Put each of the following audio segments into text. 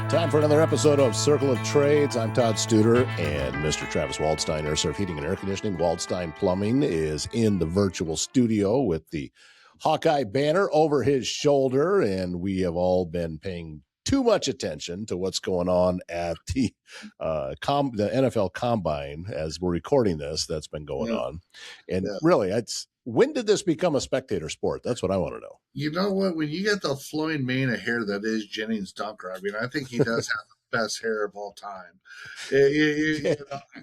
Time for another episode of Circle of Trades. I'm Todd Studer, and Mr. Travis Waldstein, Air Serv Heating and Air Conditioning. Waldstein Plumbing is in the virtual studio with the Hawkeye banner over his shoulder, and we have all been paying too much attention to what's going on at the NFL Combine as we're recording this. That's been going on. And really, when did this become a spectator sport? That's what I want to know. You know what? When you get the flowing mane of hair that is Jennings Dunker, I mean, I think he does have the best hair of all time.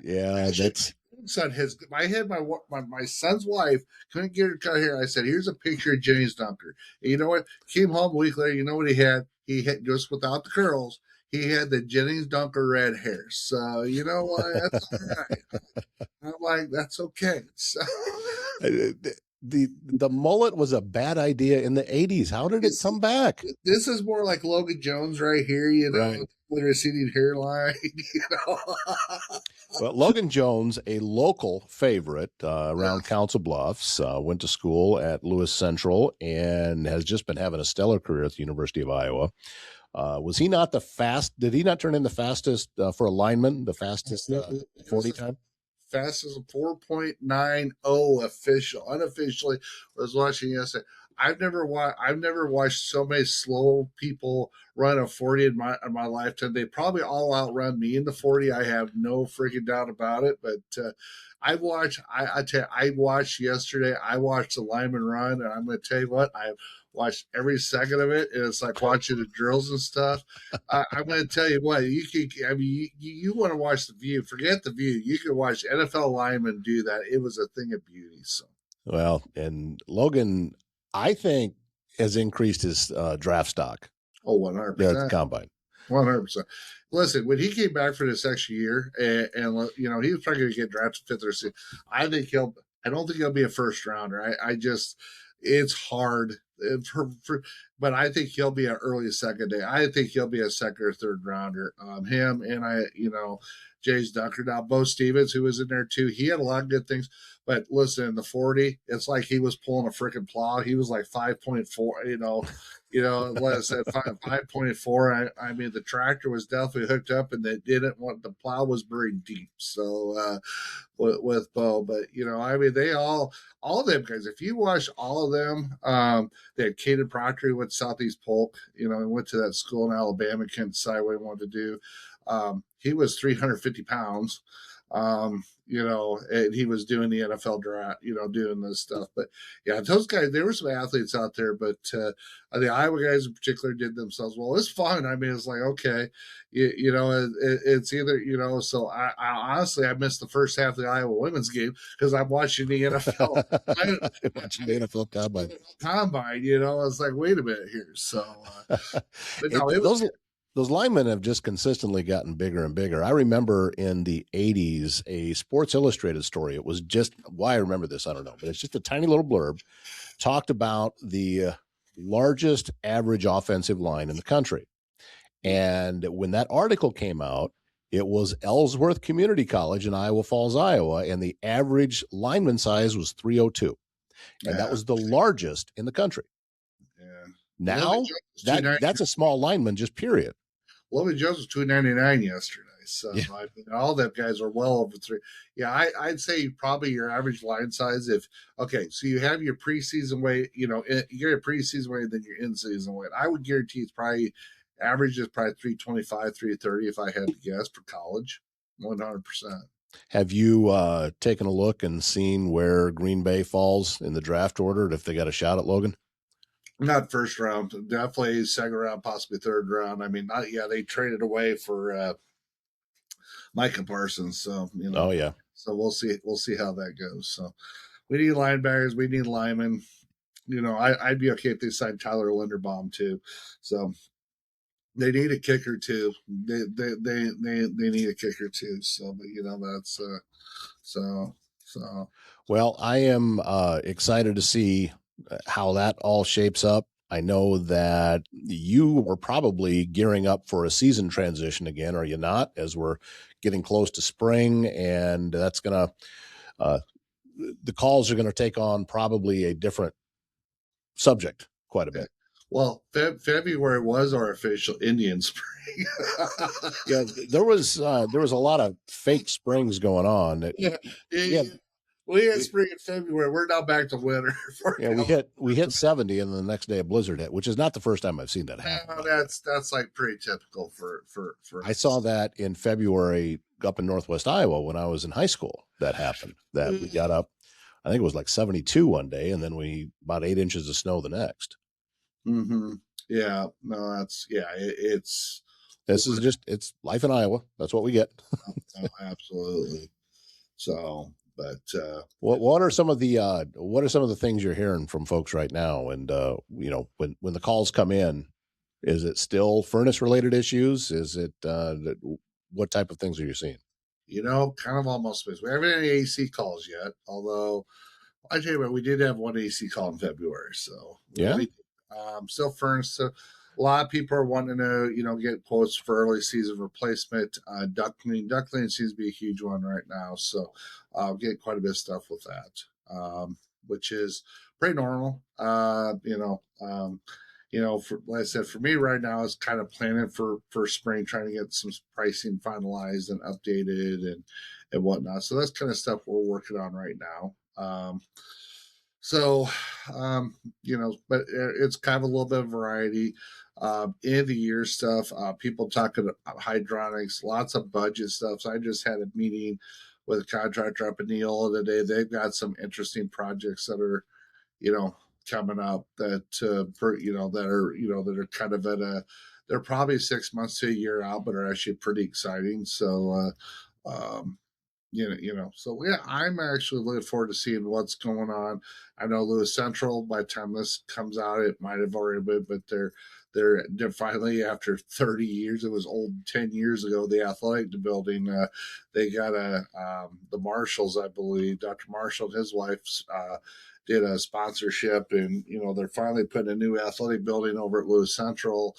That's. Son, my son's wife couldn't get her cut hair. I said, "Here's a picture of Jennings Dunker." And you know what? Came home a week later. You know what he had? He had, just without the curls, he had the Jennings Dunker red hair. So you know what? That's all right. I'm like, that's okay. So. The mullet was a bad idea in the 80s. How did it come back? This is more like Logan Jones right here, you know, right. with a receding hairline, you know. Well, Logan Jones, a local favorite around Council Bluffs, went to school at Lewis Central and has just been having a stellar career at the University of Iowa. Was he not did he not turn in the fastest for a lineman, the fastest 40 time? Fastest 4.90 unofficially was watching yesterday. I've never watched so many slow people run a 40 in my lifetime. They probably all outrun me in the 40. I have no freaking doubt about it. But I watched yesterday. I watched the lineman run, and I'm going to tell you what, I've watched every second of it, and it's like watching the drills and stuff. I'm going to tell you what, you want to watch the view. Forget the view. You can watch NFL linemen do that. It was a thing of beauty. So, well, and Logan, I think, has increased his draft stock. Oh, 100%. At the Combine. 100%. Listen, when he came back for this extra year, and you know, he was probably going to get drafted fifth or sixth. I don't think he'll be a first rounder. It's hard but I think he'll be an early second day. I think he'll be a second or third rounder. Him and Jay's Dunker. Now, Bo Stevens, who was in there too, he had a lot of good things. But listen, in the 40, it's like he was pulling a freaking plow. He was like 5.4, like I said, 5.4. I mean, the tractor was definitely hooked up, and they didn't want the plow was buried deep. So with Bo, but I mean, they all them guys. If you watch all of them, they had Caden Proctor, who went to Southeast Polk, and went to that school in Alabama, can't decide what he wanted to do. He was 350 pounds. And he was doing the NFL draft, doing this stuff. But yeah, those guys, there were some athletes out there, but the Iowa guys in particular did themselves well. It's fun. I mean, it's like, okay, it's either, so I honestly, I missed the first half of the Iowa women's game because I'm watching the NFL. Watching the NFL Combine. I was like, wait a minute here. So, but no, those linemen have just consistently gotten bigger and bigger. I remember in the 80s, a Sports Illustrated story. It was just, why I remember this, I don't know, but it's just a tiny little blurb, talked about the largest average offensive line in the country. And when that article came out, it was Ellsworth Community College in Iowa Falls, Iowa, and the average lineman size was 302. And that was the largest in the country. Yeah. Now, that's a small lineman, just period. Logan Jones was 299 yesterday. So, yeah. I mean, all them guys are well over three. Yeah, I'd say probably your average line size. So you have your preseason weight, you get your preseason weight, then your in-season weight. I would guarantee it's probably average is probably 325, 330 if I had to guess for college, 100%. Have you taken a look and seen where Green Bay falls in the draft order, if they got a shot at Logan? Not first round, definitely second round, possibly third round. I mean, they traded away for Micah Parsons. So, Oh, yeah. So we'll see how that goes. So we need linebackers. We need linemen. I'd be okay if they signed Tyler Linderbaum too. So they need a kicker too. They need a kicker too. So, but that's so. Well, I am excited to see how that all shapes up. I know that you were probably gearing up for a season transition again, are you not? As we're getting close to spring, and that's going to, the calls are going to take on probably a different subject quite a bit. Well, February was our official Indian spring. Yeah, there was a lot of fake springs going on. Yeah, Yeah, we had we spring in February. We're now back to winter for yeah we hit 70, and then the next day a blizzard hit, which is not the first time I've seen that happen. now. By the way, That's like pretty typical for I saw that in February up in Northwest Iowa when I was in high school. That happened. That we got up, I think it was like 72 one day, and then we about 8 inches of snow the next. Mm-hmm. Yeah, no, that's yeah. It's This is just it's life in Iowa. That's what we get. absolutely. So, but What are some of the things you're hearing from folks right now? And when the calls come in, is it still furnace related issues? Is it what type of things are you seeing? kind of almost missed. We haven't had any AC calls yet, although I tell you what, we did have one AC call in February, so Yeah. still furnace. So a lot of people are wanting to, get quotes for early season replacement. Duct cleaning seems to be a huge one right now, so I'll get quite a bit of stuff with that, which is pretty normal. For like I said, for me right now, it's kind of planning for spring, trying to get some pricing finalized and updated and whatnot. So that's kind of stuff we're working on right now. So, but it's kind of a little bit of variety. End of the year stuff, people talking about hydronics, lots of budget stuff. So I just had a meeting with a contractor up in Neola today. They've got some interesting projects that are, coming up that that are kind of they're probably 6 months to a year out, but are actually pretty exciting. So, so yeah, I'm actually looking forward to seeing what's going on. I know Lewis Central, by the time this comes out, it might have already been, but they're finally, after 30 years, it was old 10 years ago, the athletic building, they got the Marshalls, I believe, Dr. Marshall and his wife did a sponsorship, and they're finally putting a new athletic building over at Lewis Central,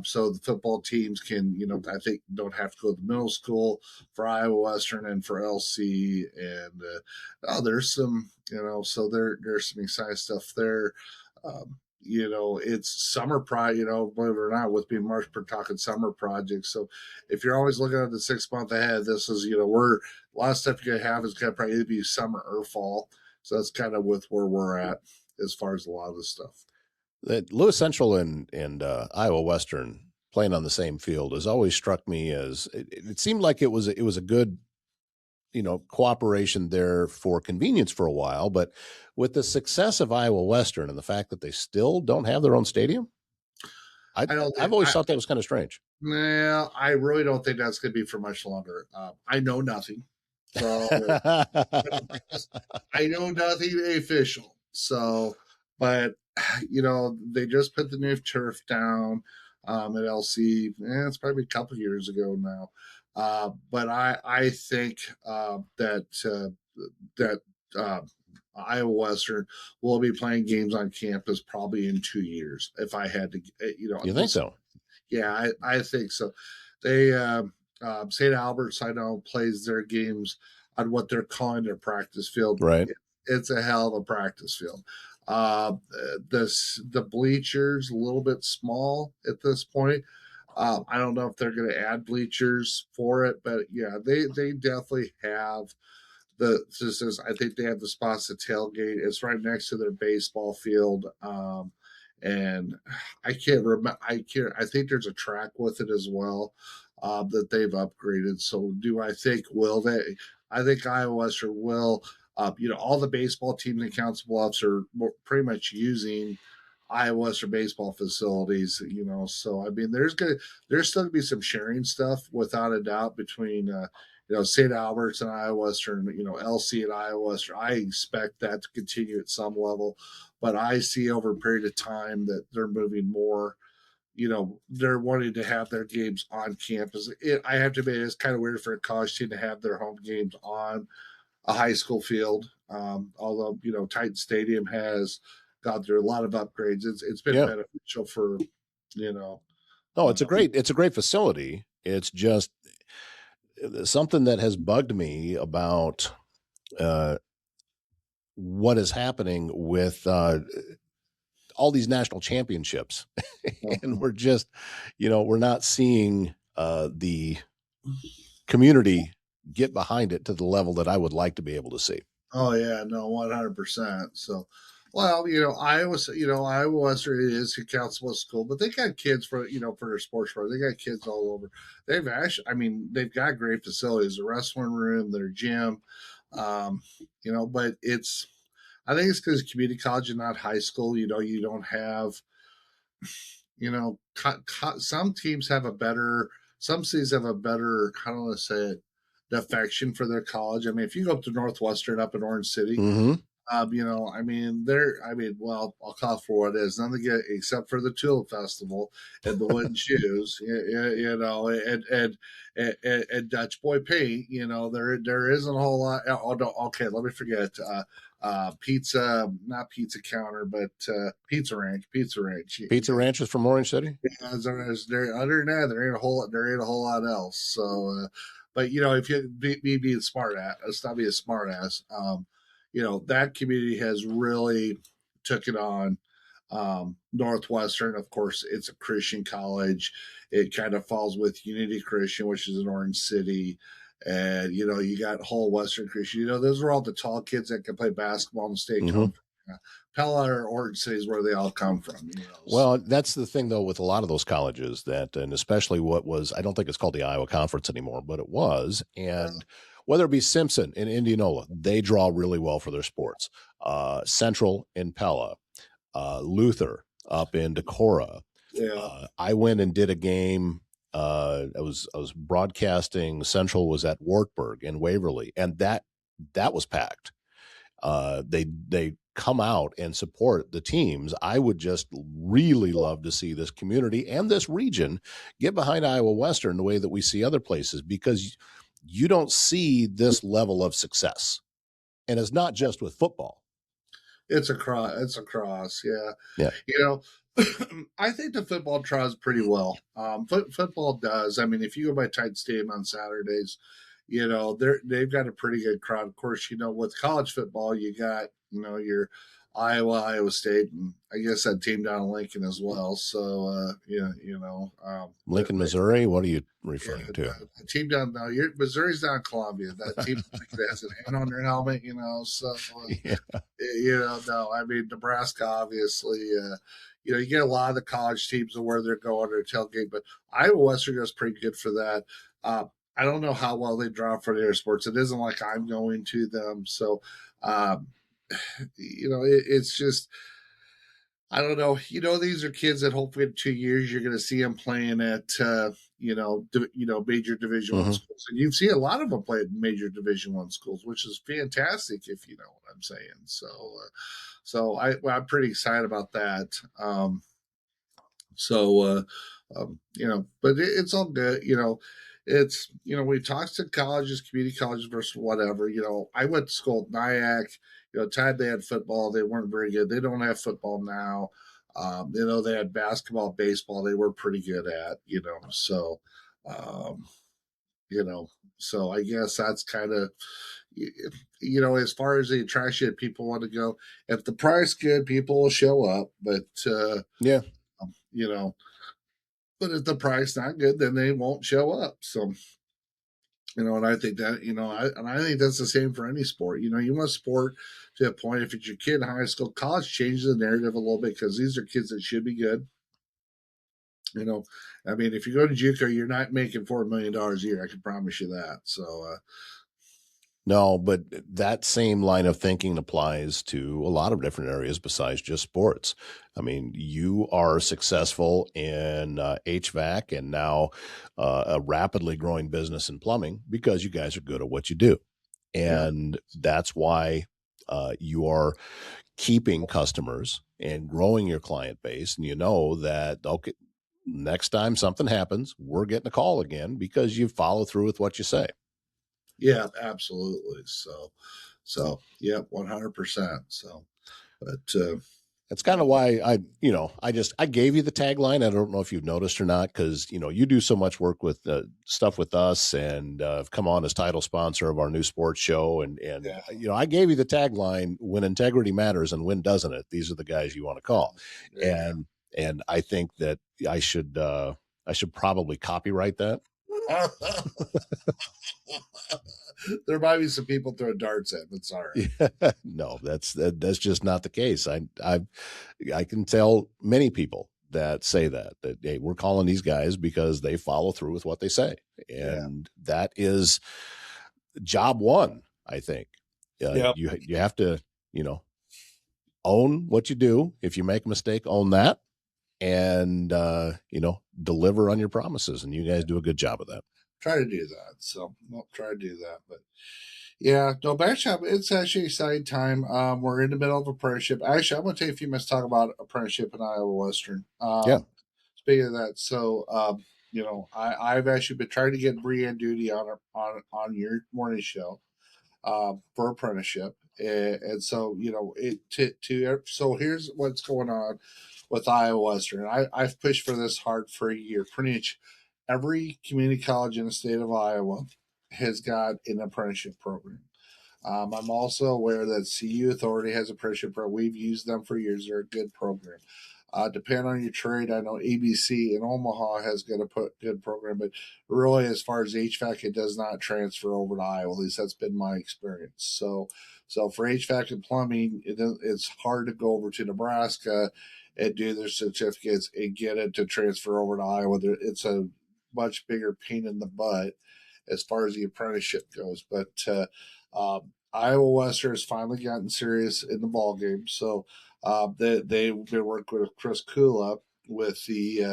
so the football teams can, I think, don't have to go to the middle school for Iowa Western and for LC, and there's some, so there's some exciting stuff there. It's summer believe it or not, with being March, we're talking summer projects. So if you're always looking at the 6 month ahead, this is, we're a lot of stuff you're gonna have is gonna probably be summer or fall. So that's kind of with where we're at as far as a lot of this stuff. That Lewis Central and Iowa Western playing on the same field has always struck me as it seemed like it was a good cooperation there for convenience for a while, but with the success of Iowa Western and the fact that they still don't have their own stadium, I've always thought that was kind of strange. Nah, I really don't think that's going to be for much longer. I know nothing. So I know nothing official. So, but they just put the new turf down at LC. It's probably a couple years ago now. But I think that Iowa Western will be playing games on campus probably in 2 years. If I had to, you think so? Yeah, I think so. They St. Albert's, I know, plays their games on what they're calling their practice field. Right. It's a hell of a practice field. The bleachers a little bit small at this point. I don't know if they're going to add bleachers for it, but yeah, they definitely have I think they have the spots to tailgate. It's right next to their baseball field. And I can't remember. I think there's a track with it as well that they've upgraded. So do I think will they? I think Iowa Western will. All the baseball teams in Council Bluffs are pretty much using Iowa Western baseball facilities. So I mean, there's still gonna be some sharing stuff without a doubt between. St. Albert's and Iowa Western, LC and Iowa Western. I expect that to continue at some level, but I see over a period of time that they're moving more. They're wanting to have their games on campus. I have to admit, it's kind of weird for a college team to have their home games on a high school field. Although Titan Stadium has gone through a lot of upgrades, it's been beneficial for. No, it's a great facility. It's just something that has bugged me about what is happening with all these national championships, and Mhm. we're just, we're not seeing the community get behind it to the level that I would like to be able to see. Oh yeah, no, 100%. So, well, Iowa Western is a council school, but they got kids for their sports program. They got kids all over. They've actually, I mean, they've got great facilities, a wrestling room, their gym, um, but I think it's because community college and not high school. You don't have, some teams have a better, some cities have a better, how do I want to say it, affection for their college. I mean, if you go up to Northwestern up in Orange City, Mm-hmm. well, I'll call it for what it is. None to get except for the Tulip Festival and the wooden shoes, and Dutch Boy paint. There isn't a whole lot. Oh, no, okay, let me forget. Pizza, not Pizza Counter, but Pizza Ranch. Pizza Ranch. Pizza Ranch is from Orange City. There, other than that, there ain't a whole lot else. So, but if you me being smart ass, stop being a smart ass. That community has really took it on. Northwestern, of course, it's a Christian college. It kind of falls with Unity Christian, which is in Orange City. And, you got whole Western Christian. Those are all the tall kids that can play basketball in the state Mm-hmm. conference. Pella or Orange City is where they all come from. Well, that's the thing, though, with a lot of those colleges and especially what was, I don't think it's called the Iowa Conference anymore, but it was. And whether it be Simpson in Indianola, they draw really well for their sports. Central in Pella, Luther up in Decorah. Yeah. I went and did a game. I was broadcasting. Central was at Wartburg in Waverly, and that was packed. They come out and support the teams. I would just really love to see this community and this region get behind Iowa Western the way that we see other places, because you don't see this level of success. And it's not just with football. It's a cross. It's a cross. Yeah. Yeah. I think the football tries pretty well. Football does. I mean, if you go by Titan Stadium on Saturdays, they've got a pretty good crowd. Of course, with college football, you got your Iowa State, and I guess that team down in Lincoln as well. So Lincoln, Missouri. What are you referring to? The team down now, Missouri's down in Columbia. That team has an N on their helmet. So Yeah. No, I mean Nebraska, obviously. You get a lot of the college teams and where they're going to tailgate, but Iowa Western goes pretty good for that. I don't know how well they draw for their sports. It isn't like I'm going to them, so it's just I don't know. These are kids that hopefully in 2 years you're going to see them playing at major Division One Mm-hmm. schools, and you've seen a lot of them play at major Division One schools, which is fantastic if you know what I'm saying. So I'm pretty excited about that. But it's all good. It's we talked to colleges, community colleges versus whatever. I went to school at Nyack. Time they had football, they weren't very good. They don't have football now. They had basketball, baseball. They were pretty good at. So, um, so I guess that's kind of as far as the attraction, people want to go. If the price good, people will show up. But Yeah. you know, but if the price not good, then they won't show up. So, and I think that, I think that's the same for any sport. You want sport to a point. If it's your kid in high school, college changes the narrative a little bit because these are kids that should be good. I mean, if you go to JUCO, you're not making $4 million a year. I can promise you that. So, No, but that same line of thinking applies to a lot of different areas besides just sports. I mean, you are successful in HVAC and now a rapidly growing business in plumbing because you guys are good at what you do. And that's why you are keeping customers and growing your client base. And you know that, okay, next time something happens, we're getting a call again because you follow through with what you say. yeah, absolutely. So, yeah, 100%. So, but That's kind of why I gave you the tagline. I don't know if you've noticed or not, because you do so much work with stuff with us, and have come on as title sponsor of our new sports show, and Yeah. I gave you the tagline: when integrity matters and when doesn't it? These are the guys you want to call, There you and I think that I should probably copyright that. go. There might be some people throwing darts at, but it's all right. No, that's just not the case. I can tell many people that say that hey, we're calling these guys because they follow through with what they say, Yeah. and that is job one. I think Yep. you have to own what you do. If you make a mistake, own that, and deliver on your promises. And you guys do a good job of that. Try to do that. So I'll try to do that. But yeah, no, backshop, it's actually exciting time. We're in the middle of apprenticeship. Actually, I'm going to take a few minutes to talk about apprenticeship in Iowa Western. Yeah. Speaking of that, so I've actually been trying to get Brienne Duty on your morning show for apprenticeship, and so so here's what's going on with Iowa Western. I've pushed for this hard for a year. Pretty much every community college in the state of Iowa has got an apprenticeship program. I'm also aware that CU Authority has apprenticeship program. We've used them for years. They're a good program. Depending on your trade, I know ABC in Omaha has got a good program, but really, as far as HVAC, it does not transfer over to Iowa. At least that's been my experience. So for HVAC and plumbing, it's hard to go over to Nebraska and do their certificates and get it to transfer over to Iowa. It's a much bigger pain in the butt as far as the apprenticeship goes. But Iowa Western has finally gotten serious in the ball game. So they've been working with Chris Kula with he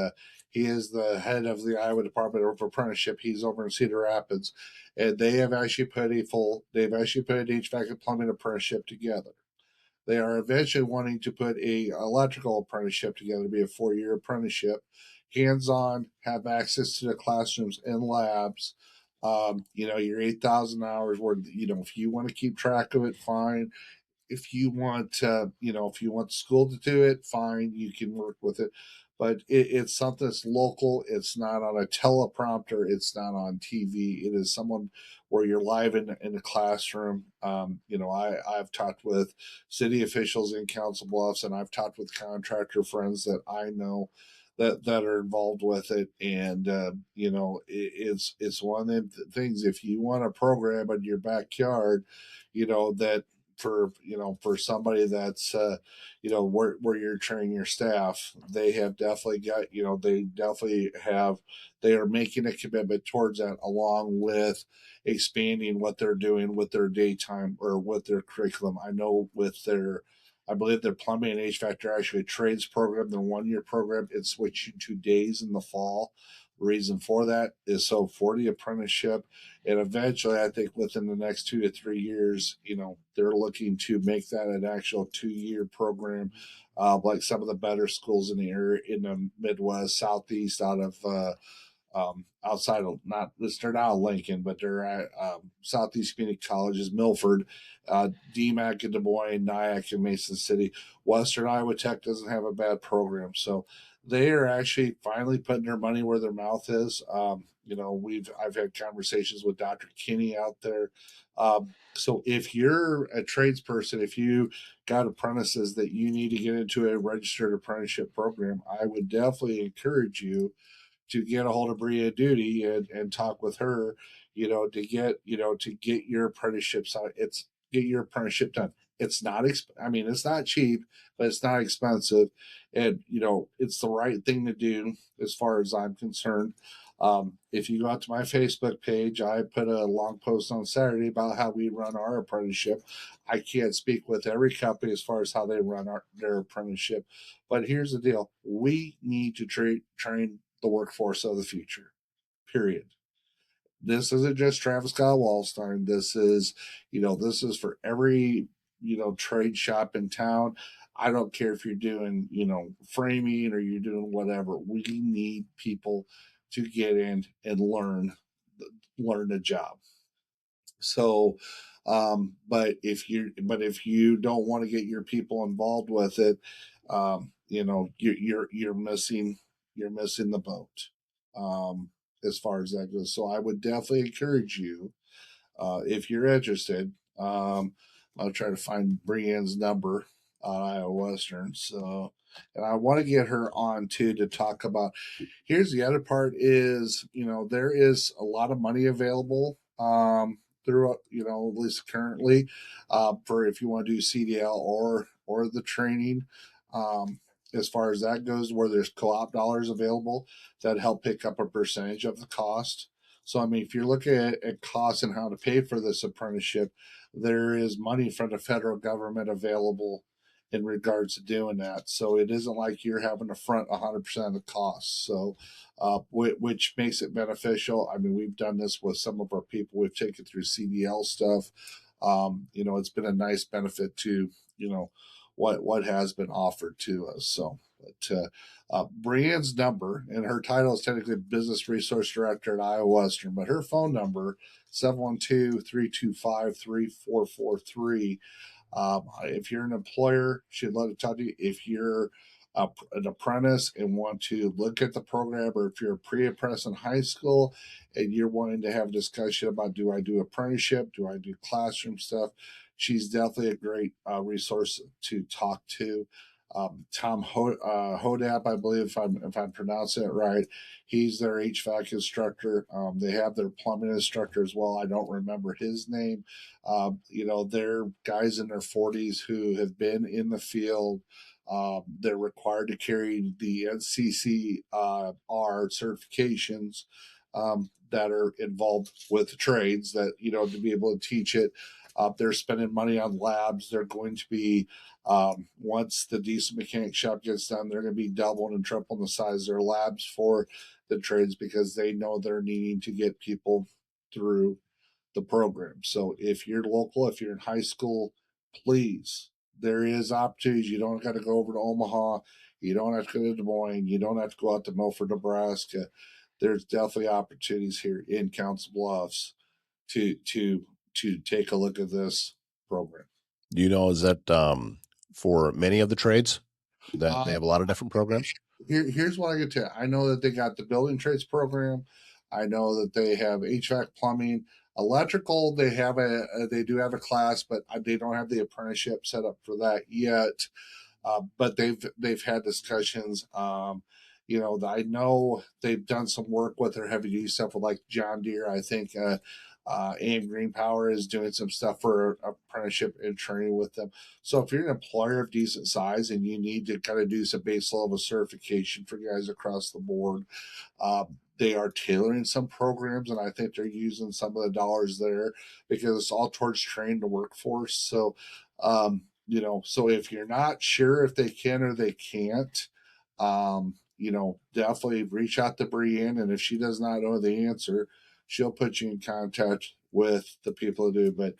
is the head of the Iowa Department of Apprenticeship. He's over in Cedar Rapids, and they've actually put an HVAC and plumbing apprenticeship together. They are eventually wanting to put a electrical apprenticeship together to be a 4-year apprenticeship, hands on, have access to the classrooms and labs. Your 8,000 hours where, if you want to keep track of it, fine. If you want if you want school to do it, fine, you can work with it. But it's something that's local. It's not on a teleprompter. It's not on TV. It is someone where you're live in the classroom. I've talked with city officials in Council Bluffs, and I've talked with contractor friends that I know that are involved with it. And it's one of the things. If you want a program in your backyard, that for somebody that's where you're training your staff, they have definitely got they are making a commitment towards that, along with expanding what they're doing with their daytime or with their curriculum. I know with their I believe their plumbing and HVAC are actually a trades program, their 1-year program. It's switching to days in the fall. Reason for that is so for the apprenticeship, and eventually, I think within the next 2 to 3 years, they're looking to make that an actual 2-year program, like some of the better schools in the area in the Midwest, Southeast, out of outside of they're not Lincoln, but they're at Southeast Community Colleges, Milford, DMAC in Des Moines, NIAC in Mason City. Western Iowa Tech doesn't have a bad program, so they are actually finally putting their money where their mouth is. I've had conversations with Dr. Kinney out there. So if you're a tradesperson, if you got apprentices that you need to get into a registered apprenticeship program, I would definitely encourage you to get a hold of Bria Duty and talk with her, to get your apprenticeships out. It's get your apprenticeship done. It's not, it's not cheap, but it's not expensive. And, it's the right thing to do as far as I'm concerned. If you go out to my Facebook page, I put a long post on Saturday about how we run our apprenticeship. I can't speak with every company as far as how they run their apprenticeship, but here's the deal: we need to train the workforce of the future. Period. This isn't just Travis Scott Waldstein. This is for every trade shop in town. I don't care if you're doing framing or you're doing whatever. We need people to get in and learn a job. So, but if you don't want to get your people involved with it, you're missing the boat as far as that goes. So I would definitely encourage you, if you're interested. I'll try to find Brienne's number on Iowa Western. So, and I want to get her on too to talk about. Here's the other part: is there is a lot of money available through at least currently for if you want to do CDL or the training. Um, as far as that goes, where there's co-op dollars available that help pick up a percentage of the cost. So, I mean, if you're looking at costs and how to pay for this apprenticeship, there is money from the federal government available in regards to doing that. So it isn't like you're having to front 100% of the costs. So, which makes it beneficial. I mean, we've done this with some of our people. We've taken through CDL stuff. It's been a nice benefit to what has been offered to us. So, but Brienne's number, and her title is technically Business Resource Director at Iowa Western, but her phone number, 712-325-3443. If you're an employer, she'd love to talk to you. If you're an apprentice and want to look at the program, or if you're a pre-apprentice in high school and you're wanting to have a discussion about, do I do apprenticeship? Do I do classroom stuff? She's definitely a great resource to talk to. Tom Hodap, I believe, if I'm pronouncing it right, he's their HVAC instructor. They have their plumbing instructor as well. I don't remember his name. They're guys in their 40s who have been in the field. They're required to carry the NCCR certifications that are involved with the trades, that to be able to teach it. They're spending money on labs. They're going to be, once the diesel mechanic shop gets done, they're going to be doubling and tripling the size of their labs for the trades, because they know they're needing to get people through the program. So if you're local, if you're in high school, please, there is opportunities. You don't got to go over to Omaha. You don't have to go to Des Moines. You don't have to go out to Milford, Nebraska. There's definitely opportunities here in Council Bluffs to take a look at this program. Do you know, is that for many of the trades that they have a lot of different programs? Here's what I can tell you. I know that they got the building trades program. I know that they have HVAC, plumbing, electrical. They do have a class, but they don't have the apprenticeship set up for that yet. But they've had discussions. I know they've done some work with their heavy duty stuff with like John Deere. I think AM Green Power is doing some stuff for apprenticeship and training with them. So if you're an employer of decent size and you need to kind of do some base level certification for guys across the board, they are tailoring some programs, and I think they're using some of the dollars there because it's all towards training the workforce. So, so if you're not sure if they can or they can't, definitely reach out to Brienne, and if she does not know the answer, she'll put you in contact with the people who do. But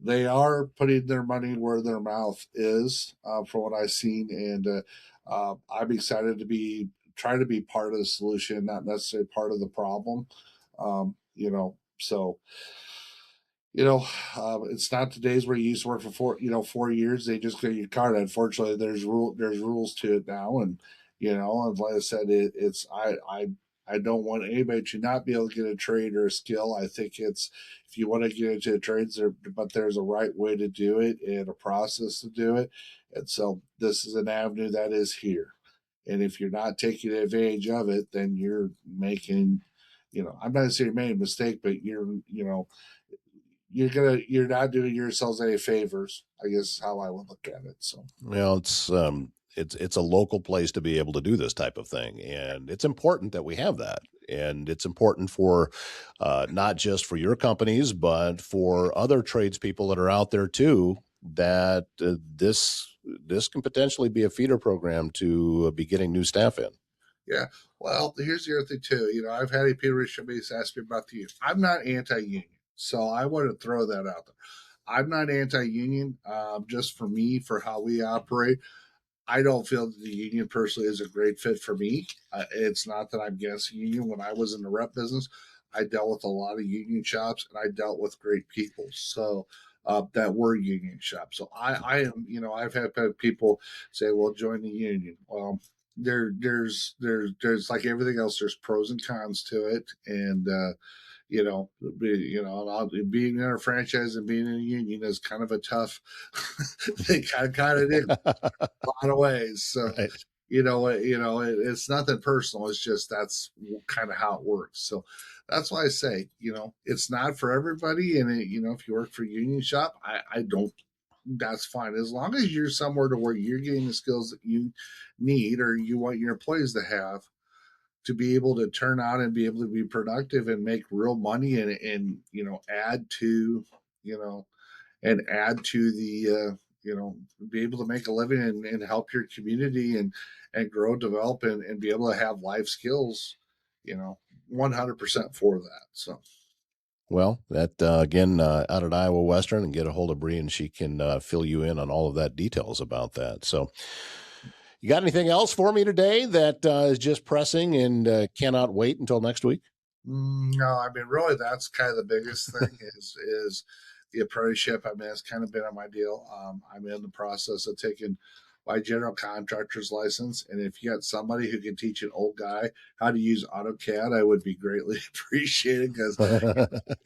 they are putting their money where their mouth is, from what I've seen, and I'm excited to try to be part of the solution, not necessarily part of the problem. So it's not the days where you used to work for 4 years. They just get your card. Unfortunately, there's rules to it now, and and like I said, I don't want anybody to not be able to get a trade or a skill. I think it's, if you want to get into the trades, but there's a right way to do it and a process to do it, and so this is an avenue that is here. And if you're not taking advantage of it, then you're making, I'm not saying you're making a mistake, but you're not doing yourselves any favors, I guess is how I would look at it. So, Well, it's a local place to be able to do this type of thing, and it's important that we have that. And it's important for not just for your companies, but for other tradespeople that are out there too. That this can potentially be a feeder program to be getting new staff in. yeah. Well, here's the other thing too. I've had people reach out to me ask me about the union. I'm not anti-union, so I want to throw that out there. I'm not anti-union. Just for me, for how we operate, I don't feel that the union personally is a great fit for me. It's not that I'm against union. When I was in the rep business, I dealt with a lot of union shops and I dealt with great people. So that were union shops. So I am, I've had people say, "Well, join the union." Well, there's like everything else. There's pros and cons to it, and being in a franchise and being in a union is kind of a tough thing. Kind of is a lot of ways. So Right. it's nothing personal. It's just that's kind of how it works. So that's why I say, it's not for everybody. And if you work for a union shop, I don't. That's fine as long as you're somewhere to where you're getting the skills that you need or you want your employees to have to be able to turn out and be able to be productive and make real money and add to you know add to the be able to make a living and help your community and grow, develop, and be able to have life skills, 100% for that. So Well, that again, out at Iowa Western, and get a hold of Bree, and she can fill you in on all of that details about that. So, you got anything else for me today that is just pressing and cannot wait until next week? no, I mean, really, that's kind of the biggest thing is the apprenticeship. I mean, it's kind of been on my deal. I'm in the process of taking my general contractor's license, and if you got somebody who can teach an old guy how to use AutoCAD, I would be greatly appreciated because I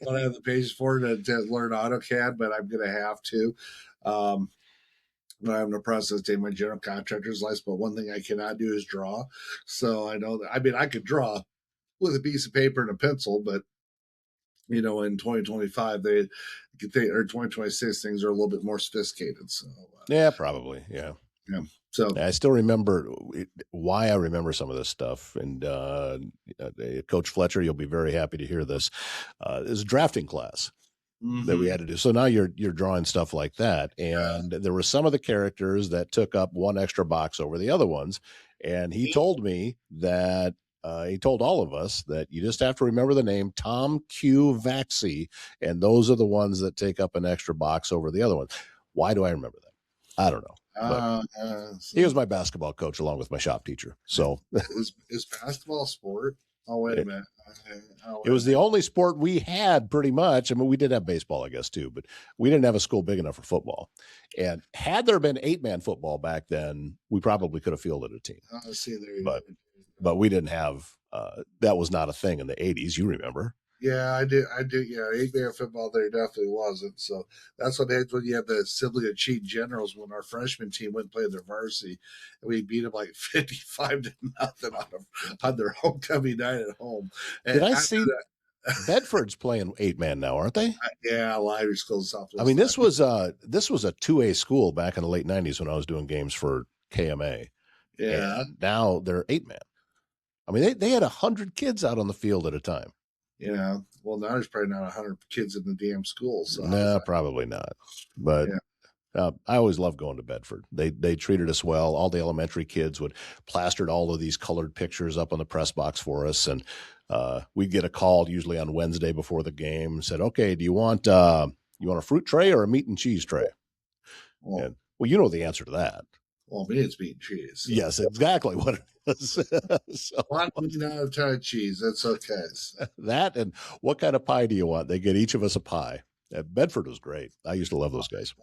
don't have the patience for it to learn AutoCAD, but I'm going to have to. Um, I'm in the process of taking my general contractor's license, but one thing I cannot do is draw. So I know that, I mean, I could draw with a piece of paper and a pencil, but in 2025, or 2026, things are a little bit more sophisticated. So, Yeah, probably. Yeah. yeah. So, I still remember why I remember some of this stuff. And Coach Fletcher, you'll be very happy to hear this. Is a drafting class that we had to do. So now you're drawing stuff like that. And there were some of the characters that took up one extra box over the other ones. And he told me that he told all of us that you just have to remember the name Tom Q. Vaxi, and those are the ones that take up an extra box over the other ones. Why do I remember that? I don't know. He was my basketball coach along with my shop teacher. So is basketball a sport? Oh, wait a minute. It was the only sport we had pretty much. I mean, we did have baseball, I guess, too, but we didn't have a school big enough for football. And had there been 8-man football back then, we probably could have fielded a team. See, there you go. But we didn't have, that was not a thing in the 80s. You remember? Yeah, I do. Yeah, 8-man football there definitely wasn't. So that's what happens when you have the Sibley of Cheat Generals. When our freshman team went and played their varsity, and we beat them like 55-0 on their homecoming night at home. And did I see that? Bedford's playing 8-man now, aren't they? Yeah, Library School Southwest. I mean, this was a 2A school back in the late 90s when I was doing games for KMA. Yeah. And now they're 8-man. I mean, they had 100 kids out on the field at a time. Yeah. Well, now there's probably not 100 kids in the damn school. So no, probably not. But I always loved going to Bedford. They treated us well. All the elementary kids would plastered all of these colored pictures up on the press box for us, and we'd get a call usually on Wednesday before the game and said, "Okay, do you want a fruit tray or a meat and cheese tray?" Well, you know the answer to that. Well, me, it's meat and cheese. So. Yes, exactly what it is. So, one meat out of ton of cheese. That's okay. So. That and what kind of pie do you want? They get each of us a pie. Bedford was great. I used to love those guys.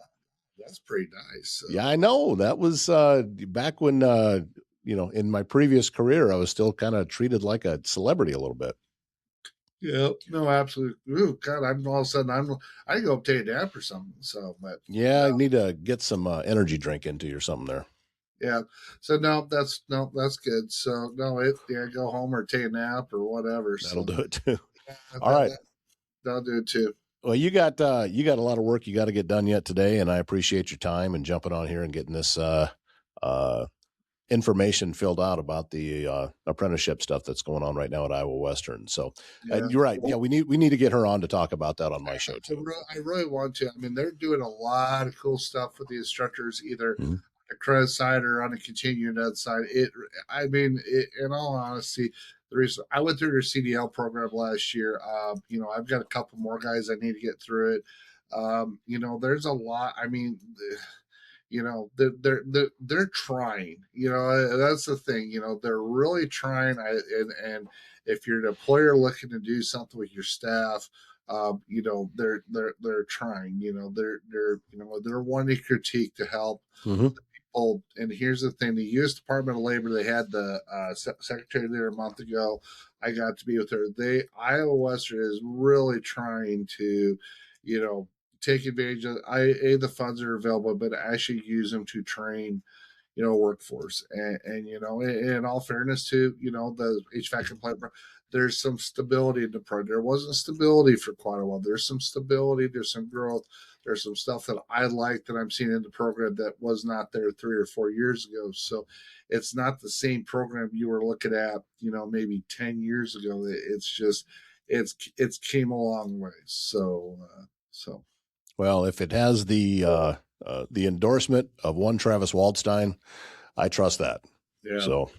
That's pretty nice. So. Yeah, I know. That was back when, in my previous career, I was still kind of treated like a celebrity a little bit. Yeah, no, absolutely. Ooh, God, I'm all of a sudden I go up take a nap or something. So, but I need to get some energy drink into you or something there. Yeah. So that's good. So go home or take a nap or whatever. That'll do it too. Yeah, all right. That'll do it too. Well, you got a lot of work you got to get done yet today, and I appreciate your time and jumping on here and getting this information filled out about the apprenticeship stuff that's going on right now at Iowa Western. So you're right. Yeah, we need to get her on to talk about that on my show too. I really want to. I mean, they're doing a lot of cool stuff with the instructors, either on the credit side or on the continuing ed side. In all honesty, the reason I went through their CDL program last year, I've got a couple more guys I need to get through it. There's a lot. I mean, they're trying. That's the thing. They're really trying. And if you're an employer looking to do something with your staff, they're trying. They're wanting to critique to help people. And here's the thing: the U.S. Department of Labor, they had the secretary there a month ago. I got to be with her. Iowa Western is really trying to, take advantage of the funds that are available, but actually use them to train workforce. And in all fairness to, the HVAC complaint, there's some stability in the program. There wasn't stability for quite a while. There's some stability, there's some growth, there's some stuff that I like that I'm seeing in the program that was not there 3 or 4 years ago. So it's not the same program you were looking at, maybe 10 years ago. It's just, it's came a long way. So. Well, if it has the endorsement of one Travis Waldstein, I trust that. Yeah. So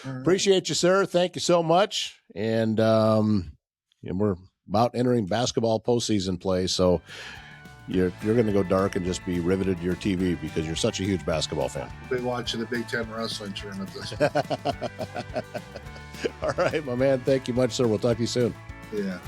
appreciate you, sir. Thank you so much. And we're about entering basketball postseason play. So you're going to go dark and just be riveted to your TV because you're such a huge basketball fan. I've been watching the Big Ten wrestling tournament this All right, my man. Thank you much, sir. We'll talk to you soon. Yeah.